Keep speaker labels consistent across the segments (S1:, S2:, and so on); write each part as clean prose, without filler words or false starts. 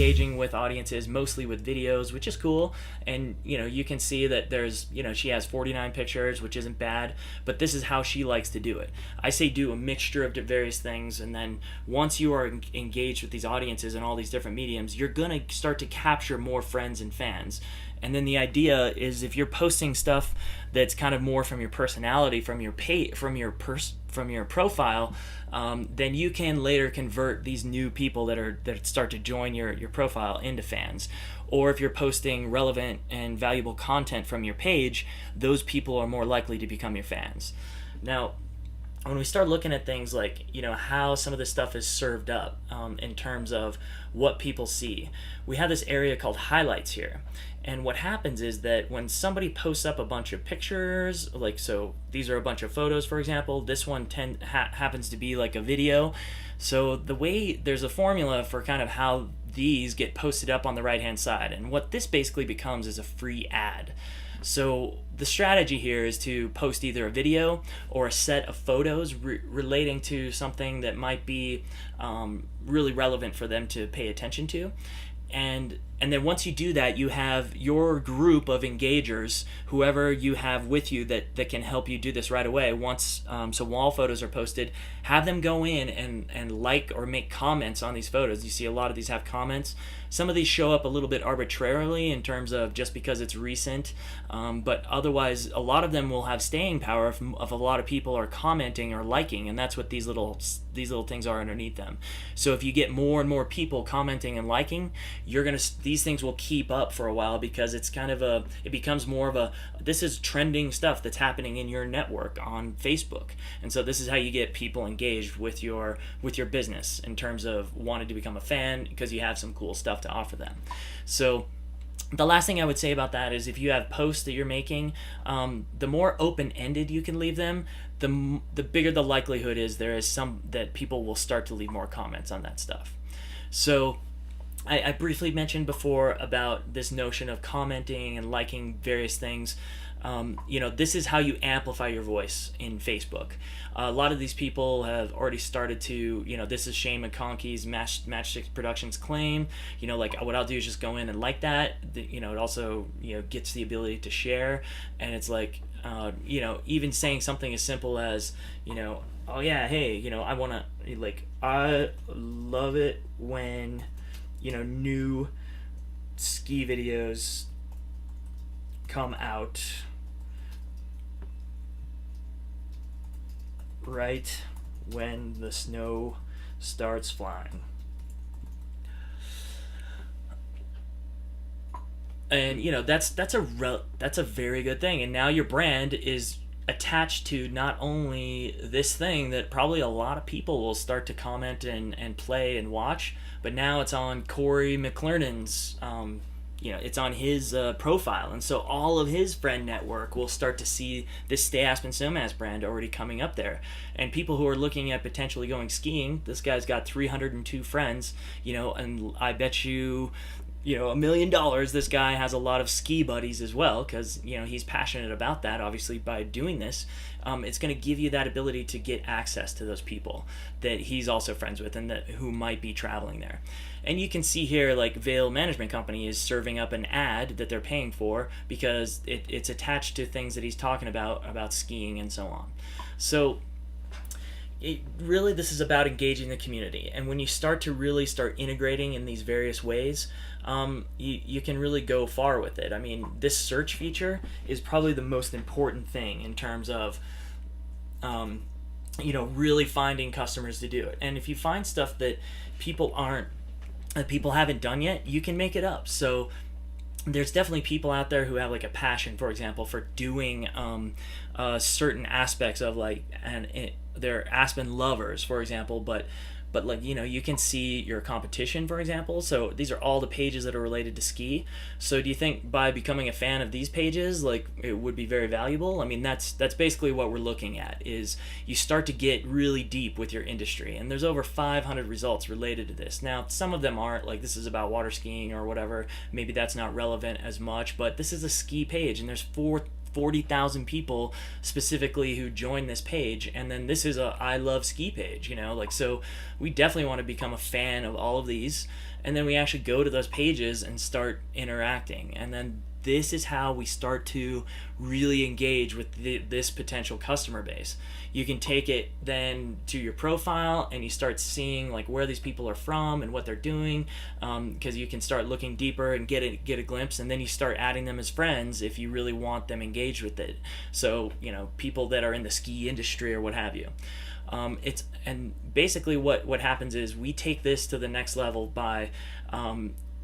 S1: engaging with audiences mostly with videos, which is cool. And you can see that there's she has 49 pictures, which isn't bad, but this is how she likes to do it. I say do a mixture of various things, and then once you are engaged with these audiences and all these different mediums, you're gonna start to capture more friends and fans. And then the idea is, if you're posting stuff that's kind of more from your personality, from your profile, then you can later convert these new people that start to join your profile into fans. Or if you're posting relevant and valuable content from your page, those people are more likely to become your fans. Now, when we start looking at things like how some of this stuff is served up in terms of what people see, we have this area called highlights here. And what happens is that when somebody posts up a bunch of pictures, so these are a bunch of photos, for example, this one happens to be like a video. So there's a formula for kind of how these get posted up on the right hand side, and what this basically becomes is a free ad. So the strategy here is to post either a video or a set of photos relating to something that might be really relevant for them to pay attention to. And then once you do that, you have your group of engagers, whoever you have with you that can help you do this right away. Once wall photos are posted, have them go in and like or make comments on these photos. You see a lot of these have comments. Some of these show up a little bit arbitrarily in terms of just because it's recent, but otherwise a lot of them will have staying power if a lot of people are commenting or liking, and that's what these little things are underneath them. So if you get more and more people commenting and liking, these things will keep up for a while, because it's kind of it becomes more of this is trending stuff that's happening in your network on Facebook. And so this is how you get people engaged with your business in terms of wanting to become a fan, because you have some cool stuff to offer them. So the last thing I would say about that is, if you have posts that you're making, the more open-ended you can leave them, the bigger the likelihood is that people will start to leave more comments on that stuff. So I briefly mentioned before about this notion of commenting and liking various things. This is how you amplify your voice in Facebook. A lot of these people have already started to, this is Shane McConkey's Matchstick Productions claim. What I'll do is just go in and like that. It also, gets the ability to share. And it's like, even saying something as simple as, oh yeah, hey, I want to, I love it when, new ski videos come out right when the snow starts flying. And that's a very good thing. And now your brand is attached to not only this thing that probably a lot of people will start to comment and play and watch, but now it's on Corey McClernand's it's on his profile, and so all of his friend network will start to see this Stay Aspen Snowmass brand already coming up there. And people who are looking at potentially going skiing, this guy's got 302 friends, and I bet you, $1 million, this guy has a lot of ski buddies as well, because he's passionate about that. Obviously, by doing this, it's going to give you that ability to get access to those people that he's also friends with and who might be traveling there. And you can see here, Vail Management Company is serving up an ad that they're paying for, because it's attached to things that he's talking about skiing and so on. So this is about engaging the community. And when you start integrating in these various ways, you can really go far with it. I mean, this search feature is probably the most important thing in terms of really finding customers to do it. And if you find stuff that people haven't done yet, you can make it up. So there's definitely people out there who have a passion, for example, for doing certain aspects of they're Aspen lovers, for example, but you can see your competition, for example. So these are all the pages that are related to ski. So do you think by becoming a fan of these pages, it would be very valuable? I mean, that's basically what we're looking at, is you start to get really deep with your industry. And there's over 500 results related to this. Now, some of them aren't, this is about water skiing or whatever. Maybe that's not relevant as much, but this is a ski page, and there's 40,000 people specifically who join this page, and then this is a I love ski page, like, so we definitely want to become a fan of all of these, and then we actually go to those pages and start interacting, and then this is how we start to really engage with this potential customer base. You can take it then to your profile and you start seeing like where these people are from and what they're doing, because you can start looking deeper and get a glimpse, and then you start adding them as friends if you really want them engaged with it. So people that are in the ski industry or what have you. And basically what happens is we take this to the next level by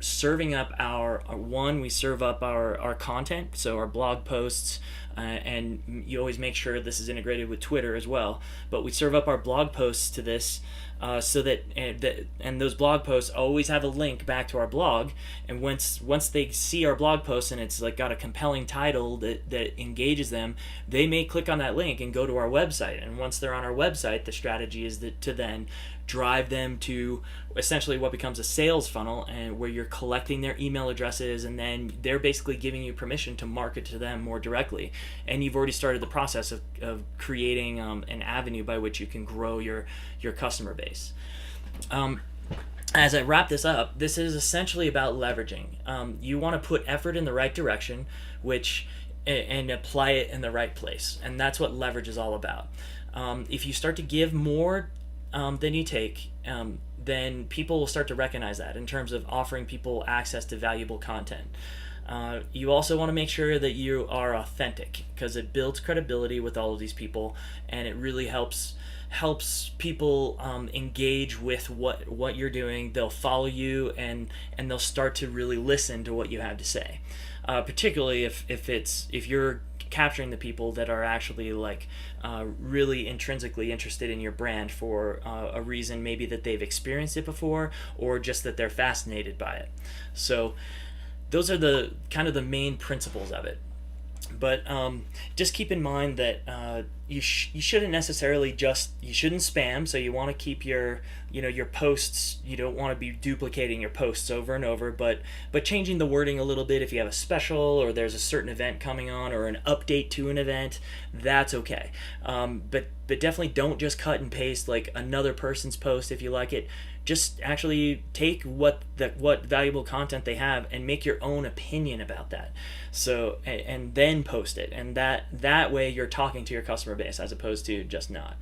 S1: serving up we serve up our content, so our blog posts, and you always make sure this is integrated with Twitter as well, but we serve up our blog posts to this, so that and those blog posts always have a link back to our blog, and once they see our blog post and it's like got a compelling title that engages them, they may click on that link and go to our website, and once they're on our website, the strategy is to then drive them to essentially what becomes a sales funnel, and where you're collecting their email addresses, and then they're basically giving you permission to market to them more directly, and you've already started the process of creating an avenue by which you can grow your customer base. As I wrap this up, this is essentially about leveraging. You want to put effort in the right direction, and apply it in the right place, and that's what leverage is all about. If you start to give more than you take, then people will start to recognize that in terms of offering people access to valuable content. You also want to make sure that you are authentic, because it builds credibility with all of these people, and it really helps people engage with what you're doing. They'll follow you, and they'll start to really listen to what you have to say, particularly if you're capturing the people that are actually really intrinsically interested in your brand for a reason, maybe that they've experienced it before, or just that they're fascinated by it. So those are the kind of the main principles of it. But just keep in mind that you shouldn't necessarily you shouldn't spam. So you want to keep your posts. You don't want to be duplicating your posts over and over, but changing the wording a little bit if you have a special, or there's a certain event coming on, or an update to an event, that's okay. But definitely don't just cut and paste like another person's post if you like it. Just actually take what valuable content they have and make your own opinion about that. So and then post it, and that way you're talking to your customer base as opposed to just not.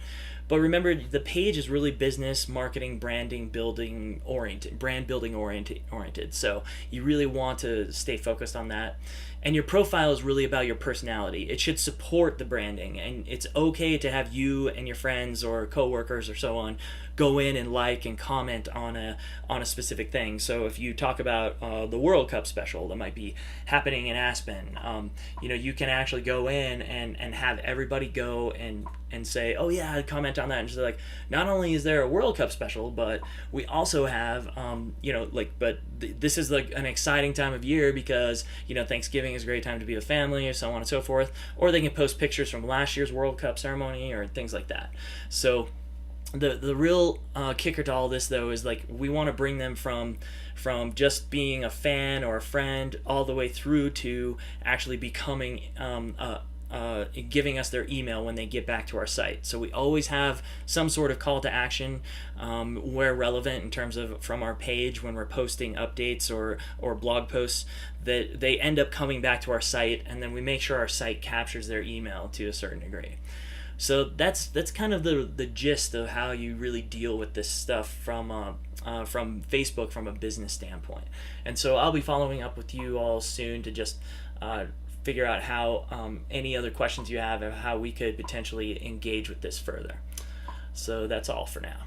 S1: But remember, the page is really business, marketing, brand building oriented. So you really want to stay focused on that. And your profile is really about your personality. It should support the branding, and it's okay to have you and your friends or coworkers or so on go in and like and comment on a specific thing. So if you talk about the World Cup special that might be happening in Aspen, you can actually go in and have everybody go and say, oh yeah, I'd comment on that, and just like, not only is there a World Cup special, but we also have this is like an exciting time of year because Thanksgiving is a great time to be with family, or so on and so forth. Or they can post pictures from last year's World Cup ceremony or things like that. So the real kicker to all this, though, is like we want to bring them from just being a fan or a friend all the way through to actually becoming giving us their email when they get back to our site. So we always have some sort of call to action where relevant, in terms of from our page when we're posting updates or blog posts, that they end up coming back to our site, and then we make sure our site captures their email to a certain degree. So that's kind of the gist of how you really deal with this stuff from Facebook from a business standpoint. And so I'll be following up with you all soon to just figure out how any other questions you have, or how we could potentially engage with this further. So that's all for now.